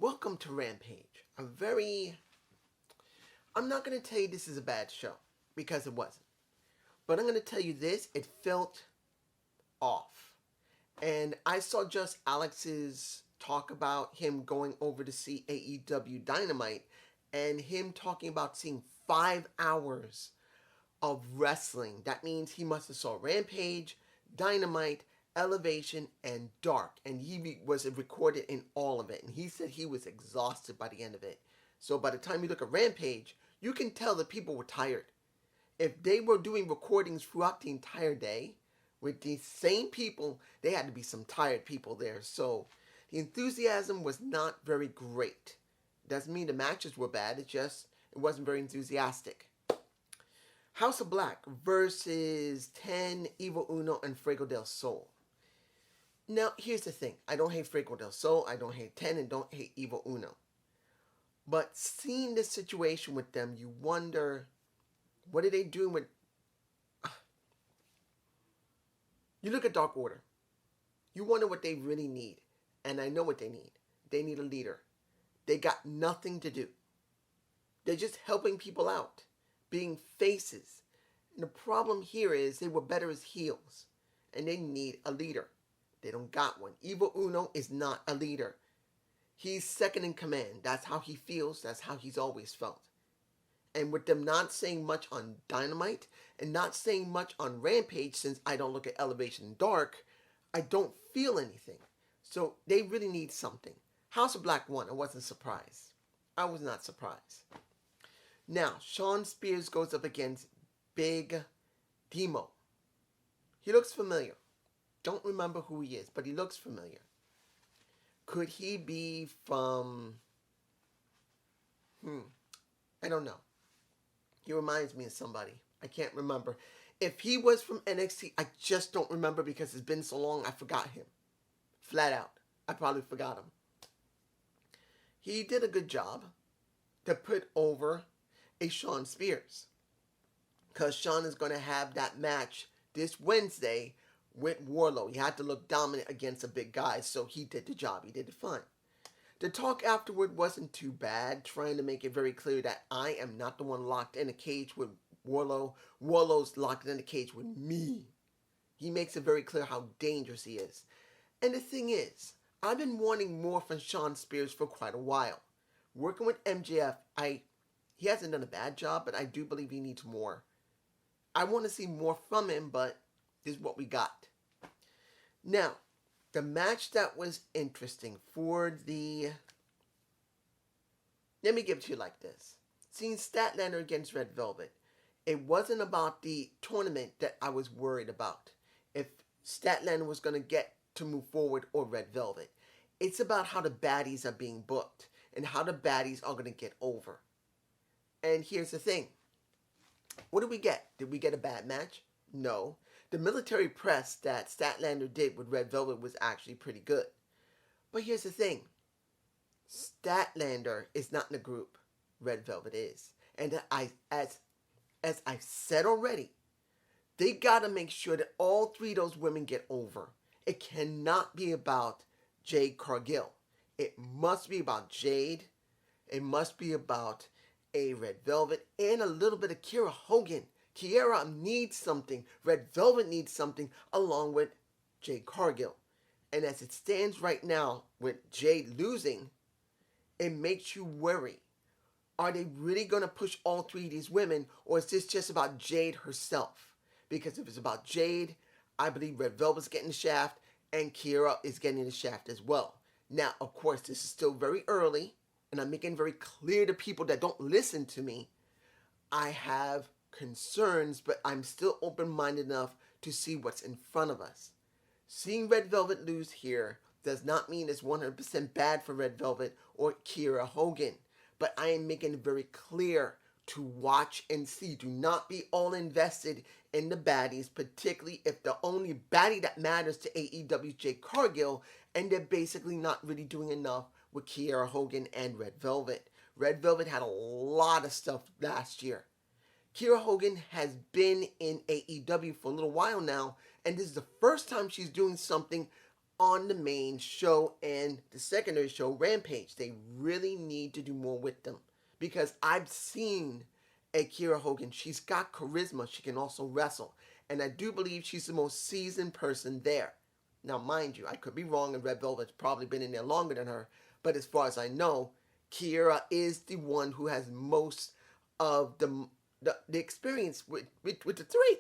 Welcome to Rampage. I'm not going to tell you this is a bad show, because it wasn't. But I'm going to tell you this, it felt off. And I saw just Alex's talk about him going over to see AEW Dynamite, and him talking about seeing 5 hours of wrestling. That means he must have saw Rampage, Dynamite, Elevation, and Dark, and he was recorded in all of it, and he said he was exhausted by the end of it. So by the time you look at Rampage, you can tell that people were tired. If they were doing recordings throughout the entire day with these same people, they had to be some tired people there. So the enthusiasm was not very great. Doesn't mean the matches were bad, it wasn't very enthusiastic. House of Black versus 10, Evil Uno, and Fuego del Sol. Now, here's the thing. I don't hate Fuego del Sol, I don't hate 10, and don't hate Evil Uno. But seeing this situation with them, you wonder, what are they doing with... You look at Dark Order. You wonder what they really need. And I know what they need. They need a leader. They got nothing to do. They're just helping people out, being faces. And the problem here is they were better as heels, and they need a leader. They don't got one. Evil Uno is not a leader. He's second in command. That's how he feels. That's how he's always felt. And with them not saying much on Dynamite and not saying much on Rampage, since I don't look at Elevation Dark, I don't feel anything. So they really need something. House of Black won. I wasn't surprised. I was not surprised. Now, Shawn Spears goes up against Big Demo. He looks familiar. Don't remember who he is, but he looks familiar. Could he be from... I don't know. He reminds me of somebody. I can't remember. If he was from NXT, I just don't remember because it's been so long I forgot him. Flat out. I probably forgot him. He did a good job to put over a Shawn Spears. Because Shawn is going to have that match this Wednesday with Wardlow. He had to look dominant against a big guy, so he did the job. He did it fine. The talk afterward wasn't too bad, trying to make it very clear that I am not the one locked in a cage with Wardlow. Wardlow's locked in a cage with me. He makes it very clear how dangerous he is. And the thing is, I've been wanting more from Shawn Spears for quite a while. Working with MJF, he hasn't done a bad job, but I do believe he needs more. I want to see more from him, but this is what we got. Now, the match that was interesting for the... Let me give it to you like this. Seeing Statlander against Red Velvet, it wasn't about the tournament that I was worried about. If Statlander was going to get to move forward or Red Velvet. It's about how the baddies are being booked and how the baddies are going to get over. And here's the thing. What did we get? Did we get a bad match? No. The military press that Statlander did with Red Velvet was actually pretty good. But here's the thing. Statlander is not in the group. Red Velvet is. And as I said already, they got to make sure that all three of those women get over. It cannot be about Jade Cargill. It must be about Jade. It must be about a Red Velvet and a little bit of Kiera Hogan. Kiera needs something. Red Velvet needs something along with Jade Cargill. And as it stands right now with Jade losing, it makes you worry. Are they really going to push all three of these women, or is this just about Jade herself? Because if it's about Jade, I believe Red Velvet's getting the shaft and Kiera is getting the shaft as well. Now, of course, this is still very early, and I'm making very clear to people that don't listen to me. I have concerns, but I'm still open-minded enough to see what's in front of us. Seeing Red Velvet lose here does not mean it's 100% bad for Red Velvet or Kiera Hogan. But I am making it very clear to watch and see. Do not be all invested in the baddies, particularly if the only baddie that matters to AEW is Jade Cargill, and they're basically not really doing enough with Kiera Hogan and Red Velvet. Red Velvet had a lot of stuff last year. Kiera Hogan has been in AEW for a little while now, and this is the first time she's doing something on the main show and the secondary show, Rampage. They really need to do more with them because I've seen Akira Hogan. She's got charisma. She can also wrestle. And I do believe she's the most seasoned person there. Now, mind you, I could be wrong, and Red Velvet's probably been in there longer than her. But as far as I know, Kiera is the one who has most of the experience with the three.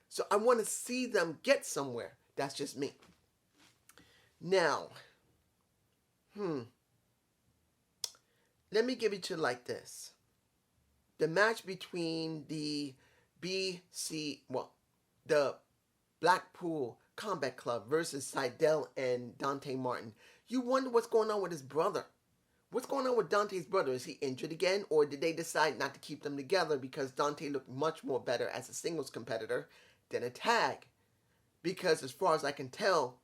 So I want to see them get somewhere. That's just me. Now, let me give it to you like this. The match between the the Blackpool Combat Club versus Seidel and Dante Martin. You wonder what's going on with his brother. What's going on with Dante's brother? Is he injured again, or did they decide not to keep them together because Dante looked much more better as a singles competitor than a tag? Because as far as I can tell,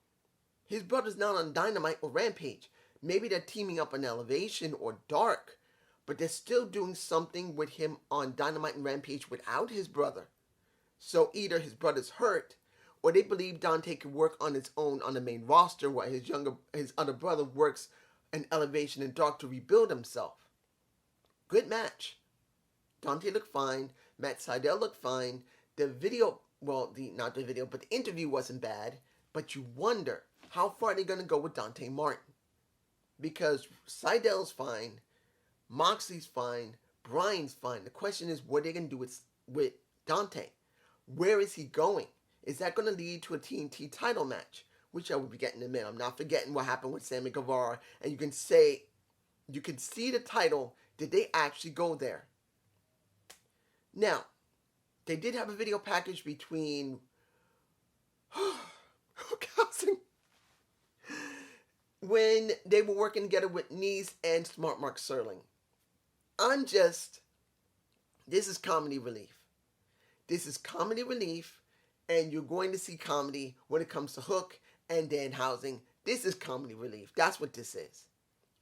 his brother's not on Dynamite or Rampage. Maybe they're teaming up on Elevation or Dark, but they're still doing something with him on Dynamite and Rampage without his brother. So either his brother's hurt, or they believe Dante can work on his own on the main roster while his other brother works an Elevation and Dark to rebuild himself. Good match. Dante looked fine. Matt Sydal looked fine. The video, not the video, but the interview wasn't bad. But you wonder, how far are they going to go with Dante Martin? Because Sydal's fine. Moxley's fine. Bryan's fine. The question is, what are they going to do with Dante? Where is he going? Is that going to lead to a TNT title match? Which I will be getting in a minute. I'm not forgetting what happened with Sammy Guevara. And you can see the title. Did they actually go there? Now, they did have a video package between when they were working together with Nees and Smart Mark Serling. This is comedy relief. This is comedy relief, and you're going to see comedy when it comes to Hook and Danhausen. This is comedy relief. That's what this is.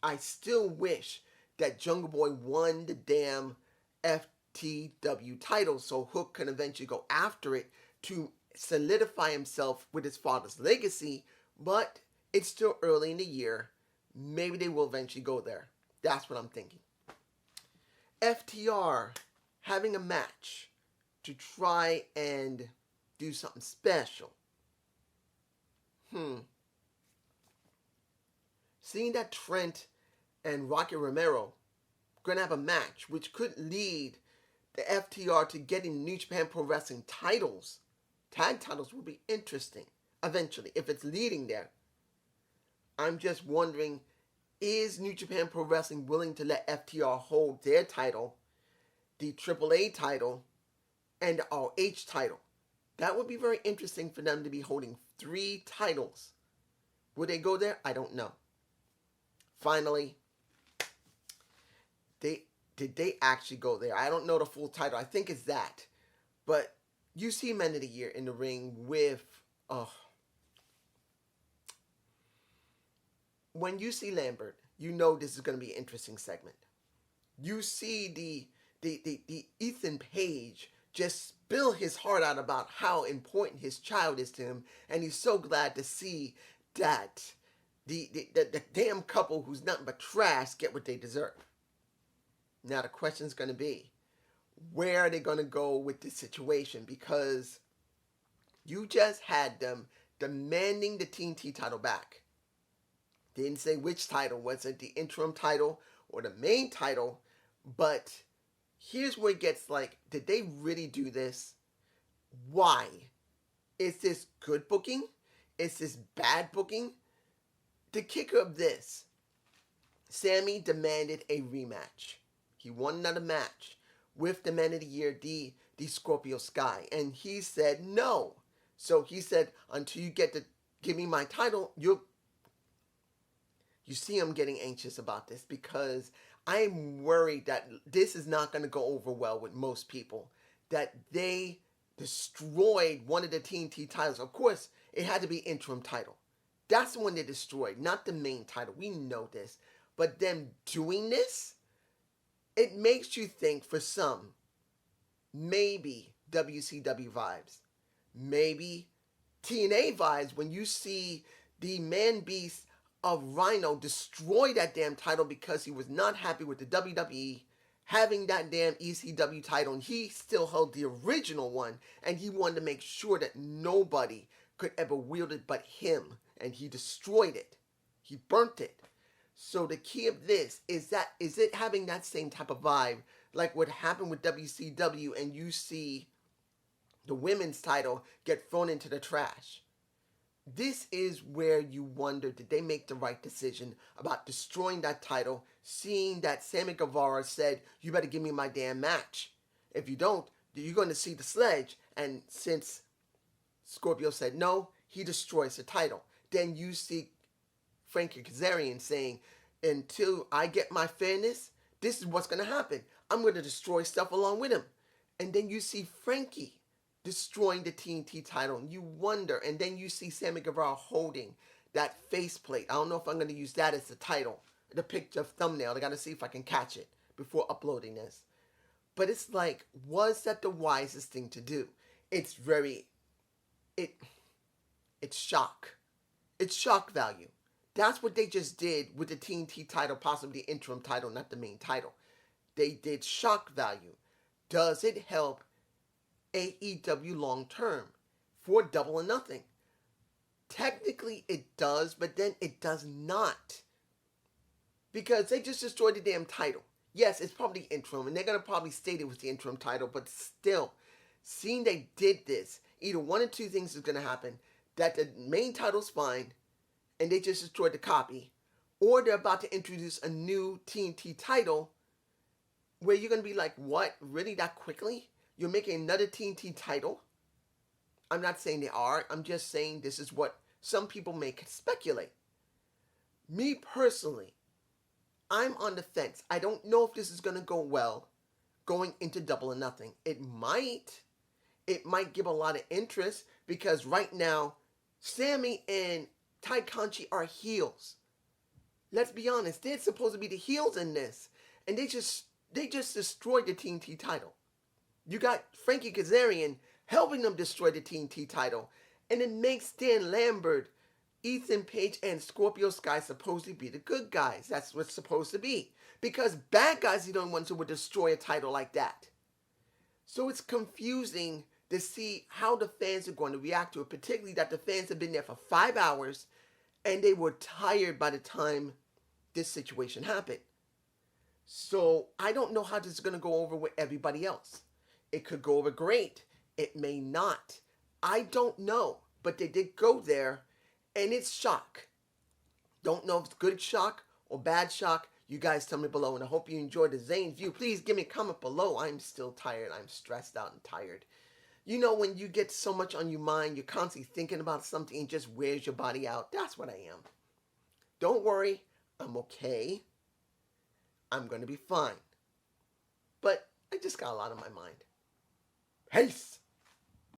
I still wish that Jungle Boy won the damn FTW title so Hook can eventually go after it to solidify himself with his father's legacy, but it's still early in the year. Maybe they will eventually go there. That's what I'm thinking. FTR having a match to try and do something special. Seeing that Trent and Rocky Romero going to have a match which could lead the FTR to getting New Japan Pro Wrestling titles, tag titles, will be interesting eventually if it's leading there. I'm just wondering, is New Japan Pro Wrestling willing to let FTR hold their title, the AAA title, and the ROH title? That would be very interesting for them to be holding 3 titles. Would they go there? I don't know. Finally, did they actually go there? I don't know the full title. I think it's that. But you see Men of the Year in the ring with... when you see Lambert, you know this is going to be an interesting segment. You see the Ethan Page just spill his heart out about how important his child is to him, and he's so glad to see that the damn couple who's nothing but trash get what they deserve. Now the question is going to be, where are they going to go with this situation? Because you just had them demanding the TNT title back. They didn't say which title. Was it the interim title or the main title? But here's where it gets like, did they really do this? Why? Is this good booking? Is this bad booking? The kicker of this, Sammy demanded a rematch. He won another match with the Man of the Year, the Scorpio Sky. And he said no. So he said, until you get to give me my title, you see I'm getting anxious about this because I'm worried that this is not going to go over well with most people. That they destroyed one of the TNT titles. Of course, it had to be interim title. That's the one they destroyed, not the main title. We know this. But them doing this, it makes you think for some, maybe WCW vibes. Maybe TNA vibes when you see the man beast of Rhino destroyed that damn title because he was not happy with the WWE having that damn ECW title, and he still held the original one, and he wanted to make sure that nobody could ever wield it but him, and he destroyed it. He burnt it. So the key of this is it having that same type of vibe like what happened with WCW, and you see the women's title get thrown into the trash. This is where you wonder, did they make the right decision about destroying that title, seeing that Sammy Guevara said, you better give me my damn match. If you don't, you're going to see the sledge. And since Scorpio said no, he destroys the title. Then you see Frankie Kazarian saying, until I get my fairness, this is what's going to happen. I'm going to destroy stuff along with him. And then you see Frankie destroying the TNT title, and you wonder, and then you see Sammy Guevara holding that faceplate. I don't know if I'm going to use that as the title, the picture thumbnail. I got to see if I can catch it before uploading this. But it's like, was that the wisest thing to do? It's shock. It's shock value. That's what they just did with the TNT title, possibly the interim title, not the main title. They did shock value. Does it help AEW long term for Double or Nothing? Technically it does, but then it does not, because they just destroyed the damn title. Yes, it's probably interim, and they're going to probably state it was the interim title, but still, seeing they did this, either one or two things is going to happen: that the main title's fine and they just destroyed the copy, or they're about to introduce a new TNT title where you're going to be like, what, really, that quickly? You're making another TNT title? I'm not saying they are. I'm just saying this is what some people may speculate. Me personally, I'm on the fence. I don't know if this is going to go well going into Double or Nothing. It might give a lot of interest, because right now, Sammy and Ty Conchi are heels. Let's be honest. They're supposed to be the heels in this. And they just destroyed the TNT title. You got Frankie Kazarian helping them destroy the TNT title. And it makes Dan Lambert, Ethan Page, and Scorpio Sky supposed to be the good guys. That's what's supposed to be. Because bad guys are the only ones who would destroy a title like that. So it's confusing to see how the fans are going to react to it. Particularly that the fans have been there for 5 hours and they were tired by the time this situation happened. So I don't know how this is going to go over with everybody else. It could go over great. It may not. I don't know. But they did go there, and it's shock. Don't know if it's good shock or bad shock. You guys tell me below, and I hope you enjoyed the Zane view. Please give me a comment below. I'm still tired. I'm stressed out and tired. You know, when you get so much on your mind, you're constantly thinking about something and just wears your body out. That's what I am. Don't worry. I'm okay. I'm going to be fine. But I just got a lot on my mind. Peace.